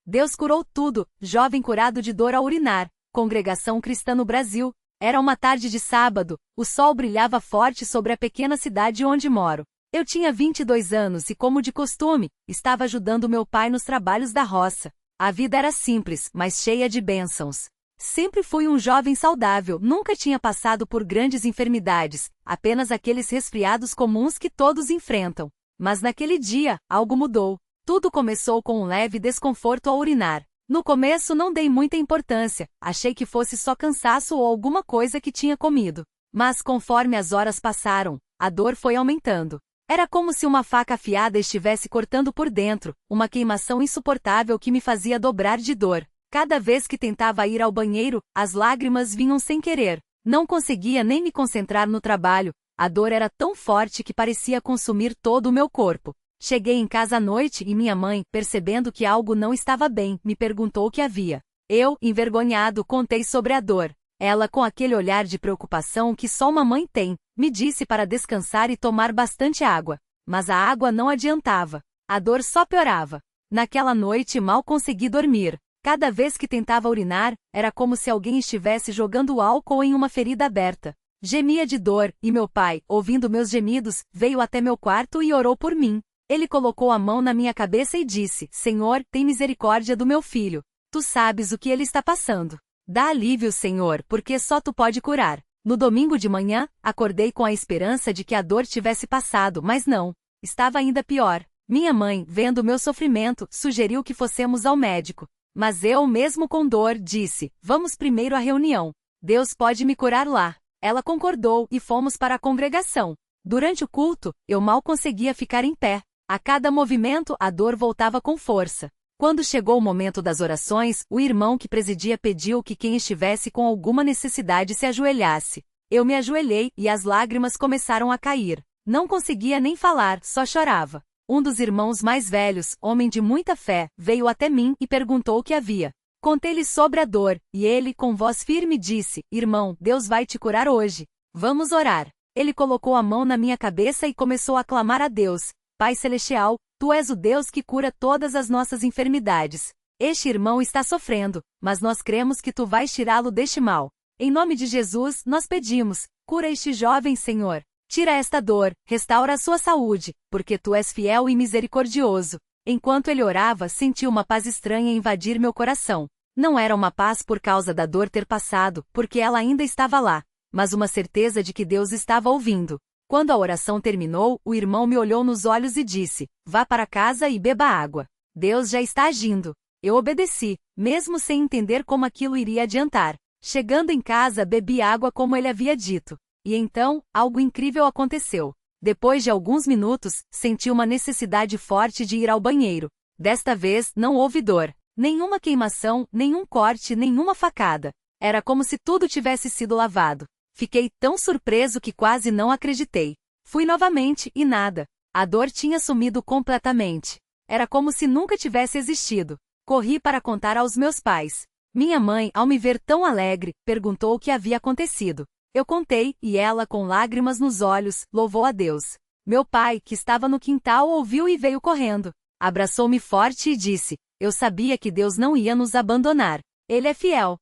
Deus curou tudo, jovem curado de dor ao urinar. Congregação Cristã no Brasil. Era uma tarde de sábado, o sol brilhava forte sobre a pequena cidade onde moro. Eu tinha 22 anos e, como de costume, estava ajudando meu pai nos trabalhos da roça. A vida era simples, mas cheia de bênçãos. Sempre fui um jovem saudável, nunca tinha passado por grandes enfermidades, apenas aqueles resfriados comuns que todos enfrentam. Mas naquele dia, algo mudou. Tudo começou com um leve desconforto ao urinar. No começo não dei muita importância, achei que fosse só cansaço ou alguma coisa que tinha comido. Mas conforme as horas passaram, a dor foi aumentando. Era como se uma faca afiada estivesse cortando por dentro, uma queimação insuportável que me fazia dobrar de dor. Cada vez que tentava ir ao banheiro, as lágrimas vinham sem querer. Não conseguia nem me concentrar no trabalho. A dor era tão forte que parecia consumir todo o meu corpo. Cheguei em casa à noite e minha mãe, percebendo que algo não estava bem, me perguntou o que havia. Eu, envergonhado, contei sobre a dor. Ela, com aquele olhar de preocupação que só uma mãe tem, me disse para descansar e tomar bastante água. Mas a água não adiantava. A dor só piorava. Naquela noite mal consegui dormir. Cada vez que tentava urinar, era como se alguém estivesse jogando álcool em uma ferida aberta. Gemia de dor, e meu pai, ouvindo meus gemidos, veio até meu quarto e orou por mim. Ele colocou a mão na minha cabeça e disse: Senhor, tem misericórdia do meu filho. Tu sabes o que ele está passando. Dá alívio, Senhor, porque só tu pode curar. No domingo de manhã, acordei com a esperança de que a dor tivesse passado, mas não. Estava ainda pior. Minha mãe, vendo o meu sofrimento, sugeriu que fossemos ao médico. Mas eu, mesmo com dor, disse: vamos primeiro à reunião. Deus pode me curar lá. Ela concordou e fomos para a congregação. Durante o culto, eu mal conseguia ficar em pé. A cada movimento, a dor voltava com força. Quando chegou o momento das orações, o irmão que presidia pediu que quem estivesse com alguma necessidade se ajoelhasse. Eu me ajoelhei e as lágrimas começaram a cair. Não conseguia nem falar, só chorava. Um dos irmãos mais velhos, homem de muita fé, veio até mim e perguntou o que havia. Contei-lhe sobre a dor, e ele, com voz firme, disse: Irmão, Deus vai te curar hoje. Vamos orar. Ele colocou a mão na minha cabeça e começou a clamar a Deus: Pai Celestial, Tu és o Deus que cura todas as nossas enfermidades. Este irmão está sofrendo, mas nós cremos que Tu vais tirá-lo deste mal. Em nome de Jesus, nós pedimos: cura este jovem, Senhor. Tira esta dor, restaura a sua saúde, porque Tu és fiel e misericordioso. Enquanto ele orava, senti uma paz estranha invadir meu coração. Não era uma paz por causa da dor ter passado, porque ela ainda estava lá, mas uma certeza de que Deus estava ouvindo. Quando a oração terminou, o irmão me olhou nos olhos e disse: vá para casa e beba água. Deus já está agindo. Eu obedeci, mesmo sem entender como aquilo iria adiantar. Chegando em casa, bebi água como ele havia dito. E então, algo incrível aconteceu. Depois de alguns minutos, senti uma necessidade forte de ir ao banheiro. Desta vez, não houve dor. Nenhuma queimação, nenhum corte, nenhuma facada. Era como se tudo tivesse sido lavado. Fiquei tão surpreso que quase não acreditei. Fui novamente, e nada. A dor tinha sumido completamente. Era como se nunca tivesse existido. Corri para contar aos meus pais. Minha mãe, ao me ver tão alegre, perguntou o que havia acontecido. Eu contei, e ela, com lágrimas nos olhos, louvou a Deus. Meu pai, que estava no quintal, ouviu e veio correndo. Abraçou-me forte e disse: eu sabia que Deus não ia nos abandonar. Ele é fiel.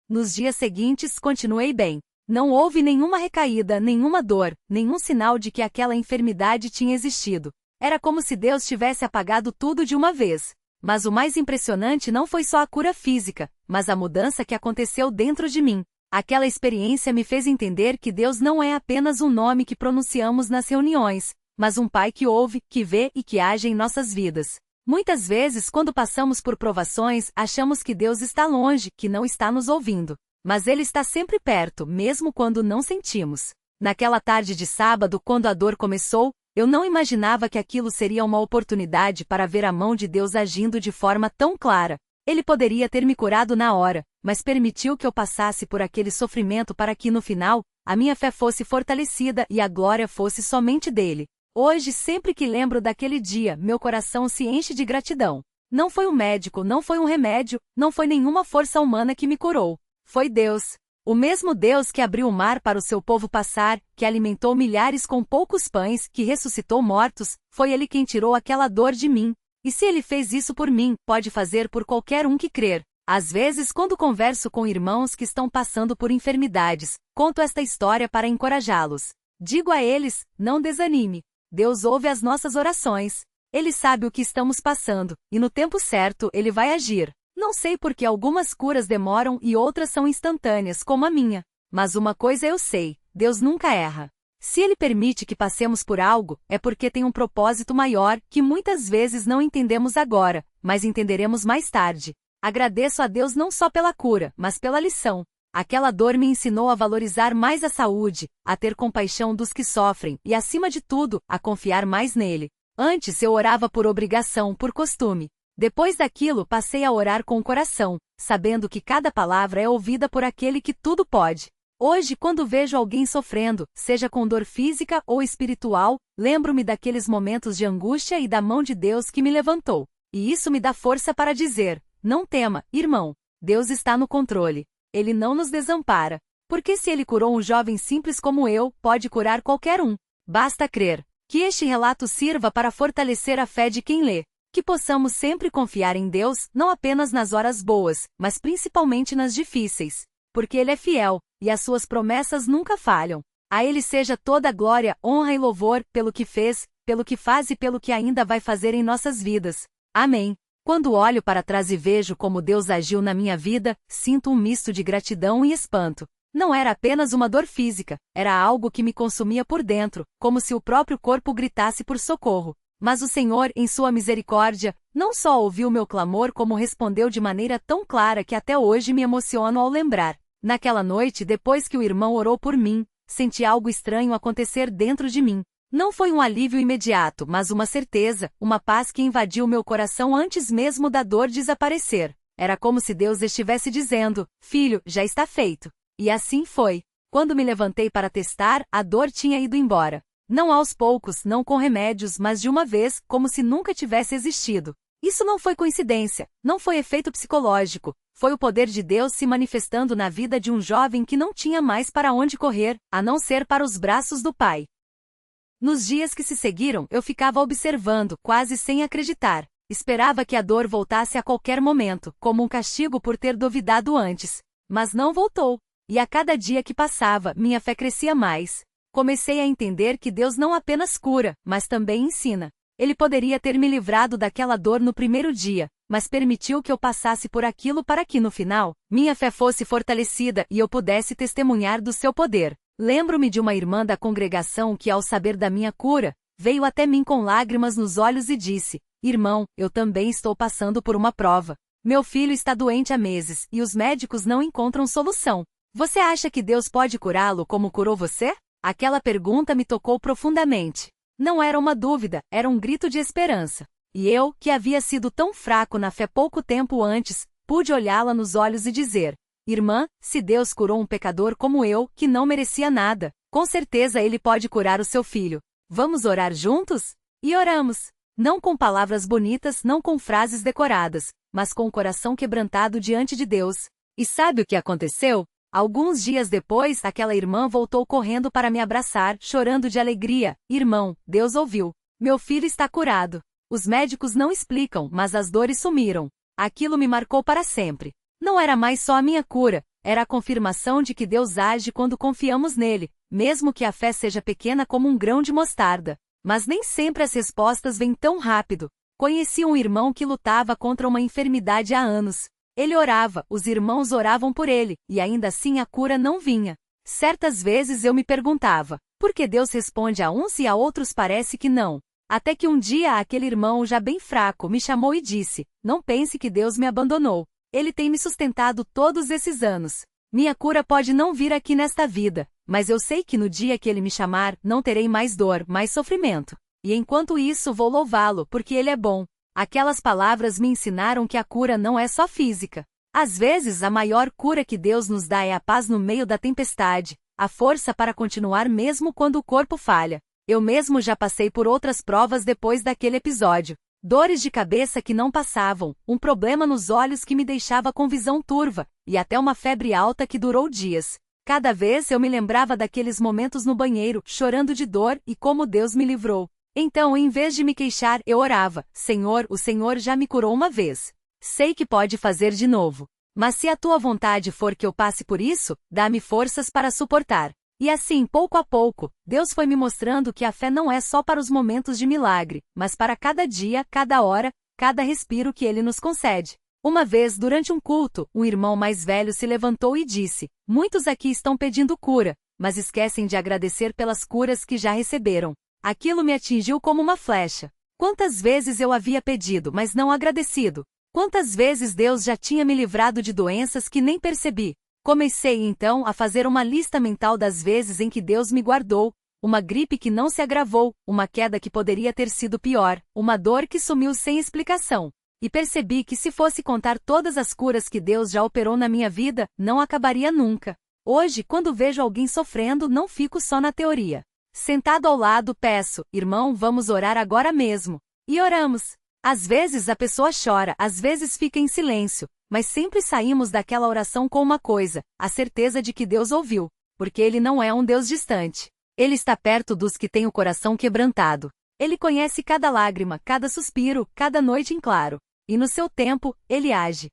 Nos dias seguintes, continuei bem. Não houve nenhuma recaída, nenhuma dor, nenhum sinal de que aquela enfermidade tinha existido. Era como se Deus tivesse apagado tudo de uma vez. Mas o mais impressionante não foi só a cura física, mas a mudança que aconteceu dentro de mim. Aquela experiência me fez entender que Deus não é apenas um nome que pronunciamos nas reuniões, mas um Pai que ouve, que vê e que age em nossas vidas. Muitas vezes, quando passamos por provações, achamos que Deus está longe, que não está nos ouvindo. Mas Ele está sempre perto, mesmo quando não sentimos. Naquela tarde de sábado, quando a dor começou, eu não imaginava que aquilo seria uma oportunidade para ver a mão de Deus agindo de forma tão clara. Ele poderia ter me curado na hora, mas permitiu que eu passasse por aquele sofrimento para que, no final, a minha fé fosse fortalecida e a glória fosse somente dele. Hoje, sempre que lembro daquele dia, meu coração se enche de gratidão. Não foi um médico, não foi um remédio, não foi nenhuma força humana que me curou. Foi Deus. O mesmo Deus que abriu o mar para o seu povo passar, que alimentou milhares com poucos pães, que ressuscitou mortos, foi Ele quem tirou aquela dor de mim. E se ele fez isso por mim, pode fazer por qualquer um que crer. Às vezes, quando converso com irmãos que estão passando por enfermidades, conto esta história para encorajá-los. Digo a eles, não desanime. Deus ouve as nossas orações. Ele sabe o que estamos passando, e no tempo certo, ele vai agir. Não sei por que algumas curas demoram e outras são instantâneas, como a minha. Mas uma coisa eu sei, Deus nunca erra. Se ele permite que passemos por algo, é porque tem um propósito maior, que muitas vezes não entendemos agora, mas entenderemos mais tarde. Agradeço a Deus não só pela cura, mas pela lição. Aquela dor me ensinou a valorizar mais a saúde, a ter compaixão dos que sofrem e, acima de tudo, a confiar mais nele. Antes eu orava por obrigação, por costume. Depois daquilo passei a orar com o coração, sabendo que cada palavra é ouvida por aquele que tudo pode. Hoje, quando vejo alguém sofrendo, seja com dor física ou espiritual, lembro-me daqueles momentos de angústia e da mão de Deus que me levantou. E isso me dá força para dizer, não tema, irmão, Deus está no controle. Ele não nos desampara. Porque se ele curou um jovem simples como eu, pode curar qualquer um. Basta crer. Que este relato sirva para fortalecer a fé de quem lê. Que possamos sempre confiar em Deus, não apenas nas horas boas, mas principalmente nas difíceis. Porque Ele é fiel, e as suas promessas nunca falham. A Ele seja toda glória, honra e louvor, pelo que fez, pelo que faz e pelo que ainda vai fazer em nossas vidas. Amém. Quando olho para trás e vejo como Deus agiu na minha vida, sinto um misto de gratidão e espanto. Não era apenas uma dor física, era algo que me consumia por dentro, como se o próprio corpo gritasse por socorro. Mas o Senhor, em sua misericórdia, não só ouviu meu clamor como respondeu de maneira tão clara que até hoje me emociono ao lembrar. Naquela noite, depois que o irmão orou por mim, senti algo estranho acontecer dentro de mim. Não foi um alívio imediato, mas uma certeza, uma paz que invadiu meu coração antes mesmo da dor desaparecer. Era como se Deus estivesse dizendo, filho, já está feito. E assim foi. Quando me levantei para testar, a dor tinha ido embora. Não aos poucos, não com remédios, mas de uma vez, como se nunca tivesse existido. Isso não foi coincidência, não foi efeito psicológico, foi o poder de Deus se manifestando na vida de um jovem que não tinha mais para onde correr, a não ser para os braços do Pai. Nos dias que se seguiram, eu ficava observando, quase sem acreditar. Esperava que a dor voltasse a qualquer momento, como um castigo por ter duvidado antes. Mas não voltou. E a cada dia que passava, minha fé crescia mais. Comecei a entender que Deus não apenas cura, mas também ensina. Ele poderia ter me livrado daquela dor no primeiro dia, mas permitiu que eu passasse por aquilo para que no final, minha fé fosse fortalecida e eu pudesse testemunhar do seu poder. Lembro-me de uma irmã da congregação que, ao saber da minha cura, veio até mim com lágrimas nos olhos e disse, irmão, eu também estou passando por uma prova. Meu filho está doente há meses e os médicos não encontram solução. Você acha que Deus pode curá-lo como curou você? Aquela pergunta me tocou profundamente. Não era uma dúvida, era um grito de esperança. E eu, que havia sido tão fraco na fé pouco tempo antes, pude olhá-la nos olhos e dizer, irmã, se Deus curou um pecador como eu, que não merecia nada, com certeza Ele pode curar o seu filho. Vamos orar juntos? E oramos. Não com palavras bonitas, não com frases decoradas, mas com o coração quebrantado diante de Deus. E sabe o que aconteceu? Alguns dias depois, aquela irmã voltou correndo para me abraçar, chorando de alegria. Irmão, Deus ouviu. Meu filho está curado. Os médicos não explicam, mas as dores sumiram. Aquilo me marcou para sempre. Não era mais só a minha cura, era a confirmação de que Deus age quando confiamos nele, mesmo que a fé seja pequena como um grão de mostarda. Mas nem sempre as respostas vêm tão rápido. Conheci um irmão que lutava contra uma enfermidade há anos. Ele orava, os irmãos oravam por ele, e ainda assim a cura não vinha. Certas vezes eu me perguntava, por que Deus responde a uns e a outros parece que não? Até que um dia aquele irmão já bem fraco me chamou e disse, não pense que Deus me abandonou. Ele tem me sustentado todos esses anos. Minha cura pode não vir aqui nesta vida, mas eu sei que no dia que Ele me chamar, não terei mais dor, mais sofrimento. E enquanto isso vou louvá-lo, porque Ele é bom. Aquelas palavras me ensinaram que a cura não é só física. Às vezes a maior cura que Deus nos dá é a paz no meio da tempestade, a força para continuar mesmo quando o corpo falha. Eu mesmo já passei por outras provas depois daquele episódio. Dores de cabeça que não passavam, um problema nos olhos que me deixava com visão turva, e até uma febre alta que durou dias. Cada vez eu me lembrava daqueles momentos no banheiro, chorando de dor e como Deus me livrou. Então, em vez de me queixar, eu orava: Senhor, o Senhor já me curou uma vez. Sei que pode fazer de novo. Mas se a tua vontade for que eu passe por isso, dá-me forças para suportar. E assim, pouco a pouco, Deus foi me mostrando que a fé não é só para os momentos de milagre, mas para cada dia, cada hora, cada respiro que Ele nos concede. Uma vez, durante um culto, um irmão mais velho se levantou e disse: muitos aqui estão pedindo cura, mas esquecem de agradecer pelas curas que já receberam. Aquilo me atingiu como uma flecha. Quantas vezes eu havia pedido, mas não agradecido? Quantas vezes Deus já tinha me livrado de doenças que nem percebi? Comecei então a fazer uma lista mental das vezes em que Deus me guardou, uma gripe que não se agravou, uma queda que poderia ter sido pior, uma dor que sumiu sem explicação. E percebi que se fosse contar todas as curas que Deus já operou na minha vida, não acabaria nunca. Hoje, quando vejo alguém sofrendo, não fico só na teoria. Sentado ao lado, peço: irmão, vamos orar agora mesmo. E oramos. Às vezes a pessoa chora, às vezes fica em silêncio, mas sempre saímos daquela oração com uma coisa: a certeza de que Deus ouviu, porque Ele não é um Deus distante. Ele está perto dos que têm o coração quebrantado. Ele conhece cada lágrima, cada suspiro, cada noite em claro. E no seu tempo, Ele age.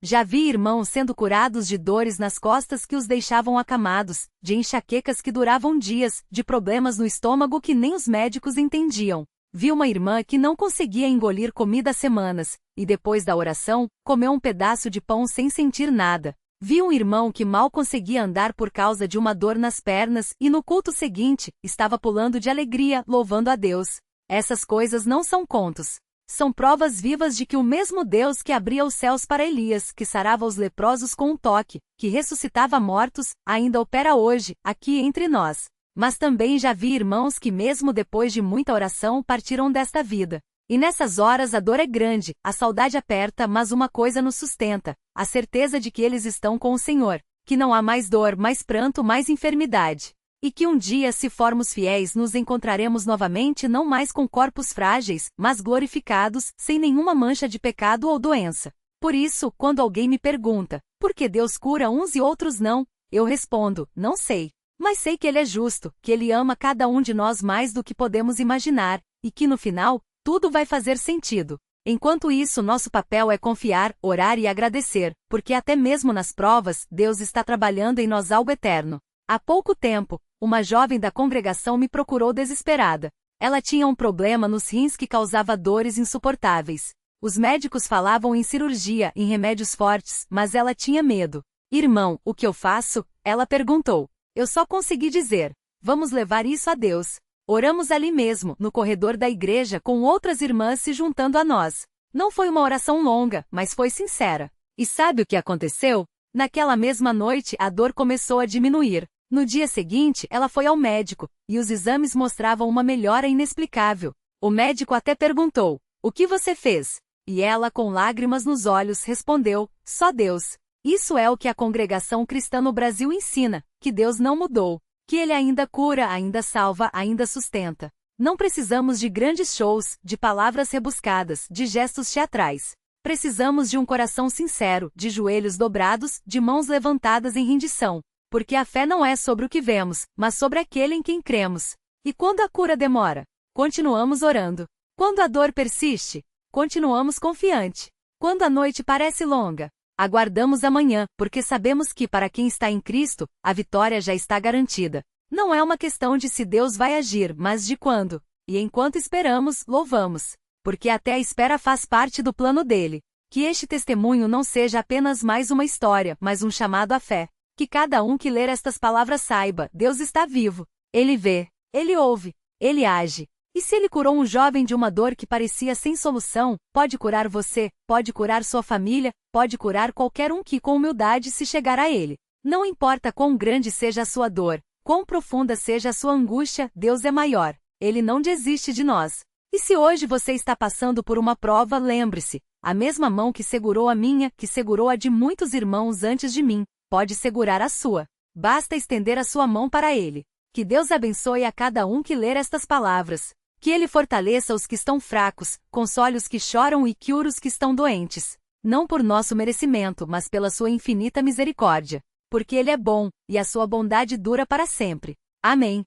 Já vi irmãos sendo curados de dores nas costas que os deixavam acamados, de enxaquecas que duravam dias, de problemas no estômago que nem os médicos entendiam. Vi uma irmã que não conseguia engolir comida há semanas, e depois da oração, comeu um pedaço de pão sem sentir nada. Vi um irmão que mal conseguia andar por causa de uma dor nas pernas, e no culto seguinte, estava pulando de alegria, louvando a Deus. Essas coisas não são contos. São provas vivas de que o mesmo Deus que abria os céus para Elias, que sarava os leprosos com um toque, que ressuscitava mortos, ainda opera hoje, aqui entre nós. Mas também já vi irmãos que mesmo depois de muita oração partiram desta vida. E nessas horas a dor é grande, a saudade aperta, mas uma coisa nos sustenta: a certeza de que eles estão com o Senhor, que não há mais dor, mais pranto, mais enfermidade. E que um dia, se formos fiéis, nos encontraremos novamente não mais com corpos frágeis, mas glorificados, sem nenhuma mancha de pecado ou doença. Por isso, quando alguém me pergunta: por que Deus cura uns e outros não? Eu respondo: não sei. Mas sei que Ele é justo, que Ele ama cada um de nós mais do que podemos imaginar, e que no final, tudo vai fazer sentido. Enquanto isso, nosso papel é confiar, orar e agradecer, porque até mesmo nas provas, Deus está trabalhando em nós algo eterno. Há pouco tempo, uma jovem da congregação me procurou desesperada. Ela tinha um problema nos rins que causava dores insuportáveis. Os médicos falavam em cirurgia, em remédios fortes, mas ela tinha medo. Irmão, o que eu faço? Ela perguntou. Eu só consegui dizer: vamos levar isso a Deus. Oramos ali mesmo, no corredor da igreja, com outras irmãs se juntando a nós. Não foi uma oração longa, mas foi sincera. E sabe o que aconteceu? Naquela mesma noite, a dor começou a diminuir. No dia seguinte, ela foi ao médico, e os exames mostravam uma melhora inexplicável. O médico até perguntou: o que você fez? E ela, com lágrimas nos olhos, respondeu: só Deus. Isso é o que a congregação cristã no Brasil ensina, que Deus não mudou, que Ele ainda cura, ainda salva, ainda sustenta. Não precisamos de grandes shows, de palavras rebuscadas, de gestos teatrais. Precisamos de um coração sincero, de joelhos dobrados, de mãos levantadas em rendição. Porque a fé não é sobre o que vemos, mas sobre aquele em quem cremos. E quando a cura demora, continuamos orando. Quando a dor persiste, continuamos confiante. Quando a noite parece longa, aguardamos amanhã, porque sabemos que para quem está em Cristo, a vitória já está garantida. Não é uma questão de se Deus vai agir, mas de quando. E enquanto esperamos, louvamos. Porque até a espera faz parte do plano dele. Que este testemunho não seja apenas mais uma história, mas um chamado à fé. Que cada um que ler estas palavras saiba: Deus está vivo. Ele vê, Ele ouve, Ele age. E se Ele curou um jovem de uma dor que parecia sem solução, pode curar você, pode curar sua família, pode curar qualquer um que com humildade se chegar a Ele. Não importa quão grande seja a sua dor, quão profunda seja a sua angústia, Deus é maior. Ele não desiste de nós. E se hoje você está passando por uma prova, lembre-se: a mesma mão que segurou a minha, que segurou a de muitos irmãos antes de mim, pode segurar a sua. Basta estender a sua mão para Ele. Que Deus abençoe a cada um que ler estas palavras. Que Ele fortaleça os que estão fracos, console os que choram e cure os que estão doentes. Não por nosso merecimento, mas pela sua infinita misericórdia. Porque Ele é bom, e a sua bondade dura para sempre. Amém.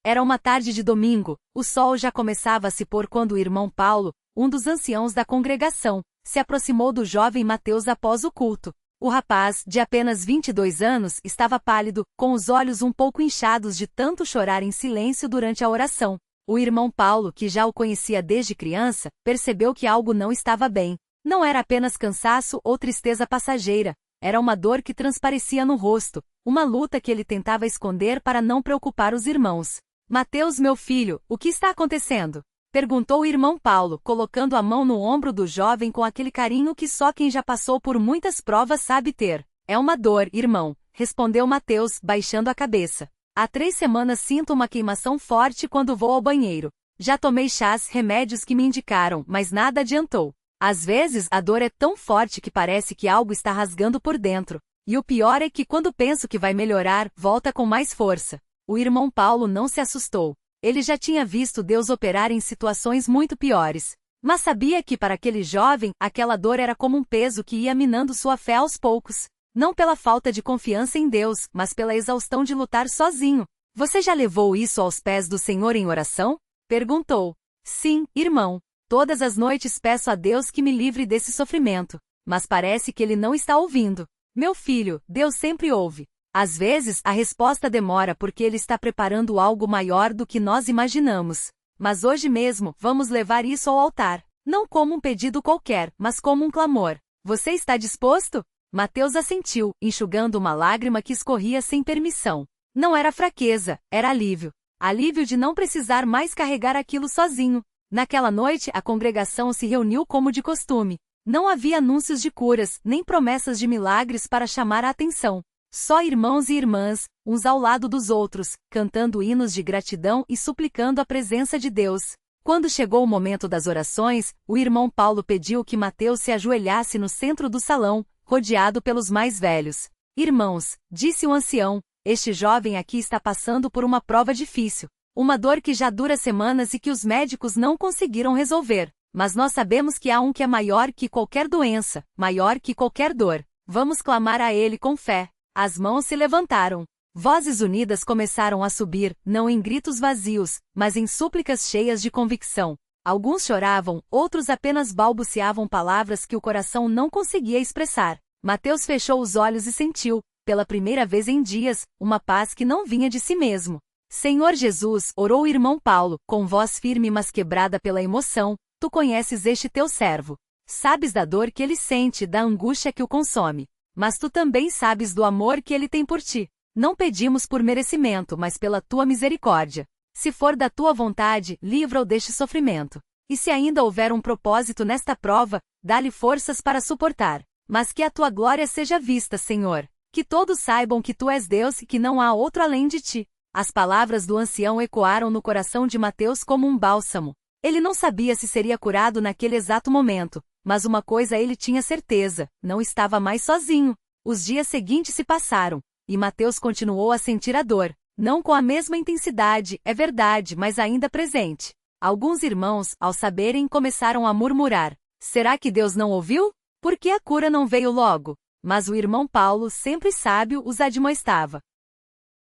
Era uma tarde de domingo, o sol já começava a se pôr quando o irmão Paulo, um dos anciãos da congregação, se aproximou do jovem Mateus após o culto. O rapaz, de apenas 22 anos, estava pálido, com os olhos um pouco inchados de tanto chorar em silêncio durante a oração. O irmão Paulo, que já o conhecia desde criança, percebeu que algo não estava bem. Não era apenas cansaço ou tristeza passageira, era uma dor que transparecia no rosto, uma luta que ele tentava esconder para não preocupar os irmãos. Mateus, meu filho, o que está acontecendo? Perguntou o irmão Paulo, colocando a mão no ombro do jovem com aquele carinho que só quem já passou por muitas provas sabe ter. É uma dor, irmão, respondeu Mateus, baixando a cabeça. Há 3 semanas sinto uma queimação forte quando vou ao banheiro. Já tomei chás, remédios que me indicaram, mas nada adiantou. Às vezes a dor é tão forte que parece que algo está rasgando por dentro. E o pior é que quando penso que vai melhorar, volta com mais força. O irmão Paulo não se assustou. Ele já tinha visto Deus operar em situações muito piores. Mas sabia que para aquele jovem, aquela dor era como um peso que ia minando sua fé aos poucos. Não pela falta de confiança em Deus, mas pela exaustão de lutar sozinho. Você já levou isso aos pés do Senhor em oração? Perguntou. Sim, irmão. Todas as noites peço a Deus que me livre desse sofrimento. Mas parece que Ele não está ouvindo. Meu filho, Deus sempre ouve. Às vezes, a resposta demora porque Ele está preparando algo maior do que nós imaginamos. Mas hoje mesmo, vamos levar isso ao altar. Não como um pedido qualquer, mas como um clamor. Você está disposto? Mateus assentiu, enxugando uma lágrima que escorria sem permissão. Não era fraqueza, era alívio. Alívio de não precisar mais carregar aquilo sozinho. Naquela noite, a congregação se reuniu como de costume. Não havia anúncios de curas, nem promessas de milagres para chamar a atenção. Só irmãos e irmãs, uns ao lado dos outros, cantando hinos de gratidão e suplicando a presença de Deus. Quando chegou o momento das orações, o irmão Paulo pediu que Mateus se ajoelhasse no centro do salão, rodeado pelos mais velhos. Irmãos, disse o ancião, este jovem aqui está passando por uma prova difícil. Uma dor que já dura semanas e que os médicos não conseguiram resolver. Mas nós sabemos que há um que é maior que qualquer doença, maior que qualquer dor. Vamos clamar a Ele com fé. As mãos se levantaram. Vozes unidas começaram a subir, não em gritos vazios, mas em súplicas cheias de convicção. Alguns choravam, outros apenas balbuciavam palavras que o coração não conseguia expressar. Mateus fechou os olhos e sentiu, pela primeira vez em dias, uma paz que não vinha de si mesmo. Senhor Jesus, orou o irmão Paulo, com voz firme mas quebrada pela emoção, tu conheces este teu servo. Sabes da dor que ele sente, da angústia que o consome. Mas tu também sabes do amor que ele tem por ti. Não pedimos por merecimento, mas pela tua misericórdia. Se for da tua vontade, livra-o deste sofrimento. E se ainda houver um propósito nesta prova, dá-lhe forças para suportar. Mas que a tua glória seja vista, Senhor. Que todos saibam que tu és Deus e que não há outro além de ti. As palavras do ancião ecoaram no coração de Mateus como um bálsamo. Ele não sabia se seria curado naquele exato momento. Mas uma coisa ele tinha certeza, não estava mais sozinho. Os dias seguintes se passaram, e Mateus continuou a sentir a dor, não com a mesma intensidade, é verdade, mas ainda presente. Alguns irmãos, ao saberem, começaram a murmurar. Será que Deus não ouviu? Por que a cura não veio logo? Mas o irmão Paulo, sempre sábio, os admoestava.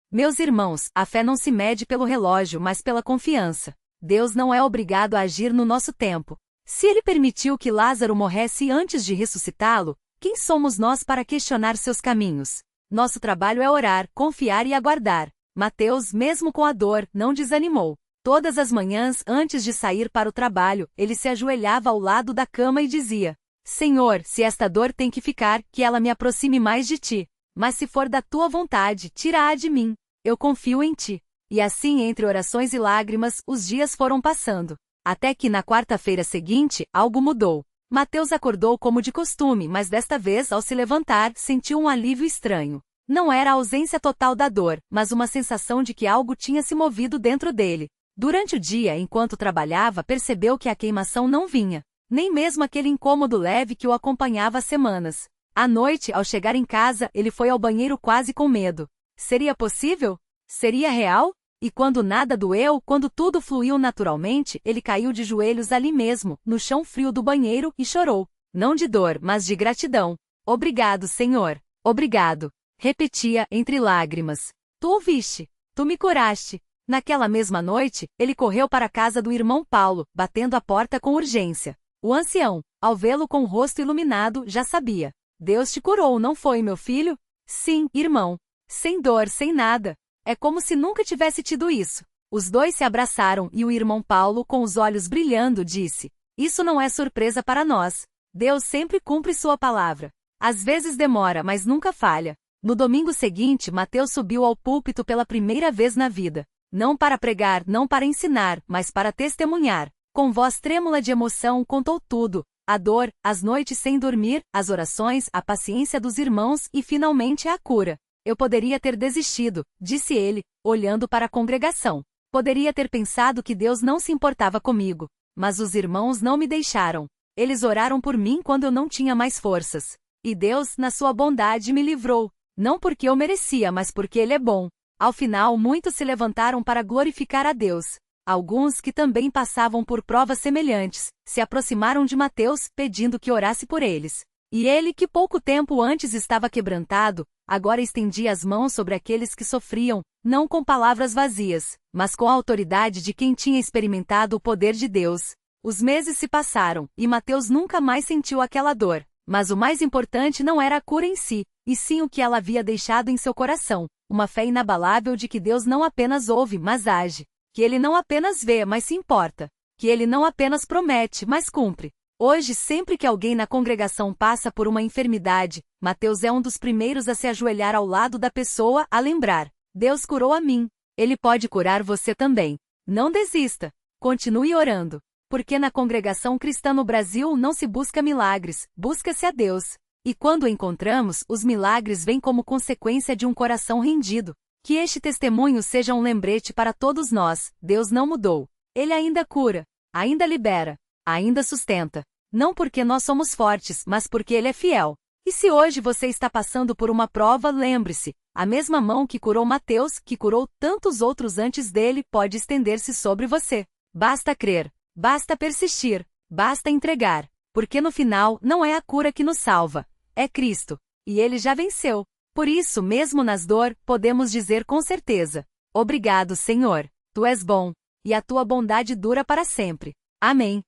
Meus irmãos, a fé não se mede pelo relógio, mas pela confiança. Deus não é obrigado a agir no nosso tempo. Se ele permitiu que Lázaro morresse antes de ressuscitá-lo, quem somos nós para questionar seus caminhos? Nosso trabalho é orar, confiar e aguardar. Mateus, mesmo com a dor, não desanimou. Todas as manhãs, antes de sair para o trabalho, ele se ajoelhava ao lado da cama e dizia: Senhor, se esta dor tem que ficar, que ela me aproxime mais de ti. Mas se for da tua vontade, tira-a de mim. Eu confio em ti. E assim, entre orações e lágrimas, os dias foram passando. Até que na quarta-feira seguinte, algo mudou. Mateus acordou como de costume, mas desta vez, ao se levantar, sentiu um alívio estranho. Não era a ausência total da dor, mas uma sensação de que algo tinha se movido dentro dele. Durante o dia, enquanto trabalhava, percebeu que a queimação não vinha. Nem mesmo aquele incômodo leve que o acompanhava há semanas. À noite, ao chegar em casa, ele foi ao banheiro quase com medo. Seria possível? Seria real? E quando nada doeu, quando tudo fluiu naturalmente, ele caiu de joelhos ali mesmo, no chão frio do banheiro, e chorou. Não de dor, mas de gratidão. Obrigado, Senhor. Obrigado. Repetia, entre lágrimas. Tu ouviste. Tu me curaste. Naquela mesma noite, ele correu para a casa do irmão Paulo, batendo a porta com urgência. O ancião, ao vê-lo com o rosto iluminado, já sabia. Deus te curou, não foi, meu filho? Sim, irmão. Sem dor, sem nada. É como se nunca tivesse tido isso. Os dois se abraçaram e o irmão Paulo, com os olhos brilhando, disse: Isso não é surpresa para nós. Deus sempre cumpre sua palavra. Às vezes demora, mas nunca falha. No domingo seguinte, Mateus subiu ao púlpito pela primeira vez na vida. Não para pregar, não para ensinar, mas para testemunhar. Com voz trêmula de emoção, contou tudo: a dor, as noites sem dormir, as orações, a paciência dos irmãos e finalmente a cura. Eu poderia ter desistido, disse ele, olhando para a congregação. Poderia ter pensado que Deus não se importava comigo. Mas os irmãos não me deixaram. Eles oraram por mim quando eu não tinha mais forças. E Deus, na sua bondade, me livrou. Não porque eu merecia, mas porque Ele é bom. Ao final, muitos se levantaram para glorificar a Deus. Alguns, que também passavam por provas semelhantes, se aproximaram de Mateus, pedindo que orasse por eles. E ele, que pouco tempo antes estava quebrantado, agora estendia as mãos sobre aqueles que sofriam, não com palavras vazias, mas com a autoridade de quem tinha experimentado o poder de Deus. Os meses se passaram, e Mateus nunca mais sentiu aquela dor. Mas o mais importante não era a cura em si, e sim o que ela havia deixado em seu coração, uma fé inabalável de que Deus não apenas ouve, mas age. Que Ele não apenas vê, mas se importa. Que Ele não apenas promete, mas cumpre. Hoje, sempre que alguém na congregação passa por uma enfermidade, Mateus é um dos primeiros a se ajoelhar ao lado da pessoa, a lembrar: Deus curou a mim. Ele pode curar você também. Não desista. Continue orando. Porque na congregação cristã no Brasil não se busca milagres, busca-se a Deus. E quando o encontramos, os milagres vêm como consequência de um coração rendido. Que este testemunho seja um lembrete para todos nós: Deus não mudou. Ele ainda cura, ainda libera, ainda sustenta. Não porque nós somos fortes, mas porque Ele é fiel. E se hoje você está passando por uma prova, lembre-se: a mesma mão que curou Mateus, que curou tantos outros antes dele, pode estender-se sobre você. Basta crer, basta persistir, basta entregar. Porque no final, não é a cura que nos salva, é Cristo. E Ele já venceu. Por isso, mesmo nas dor, podemos dizer com certeza: Obrigado, Senhor. Tu és bom, e a tua bondade dura para sempre. Amém.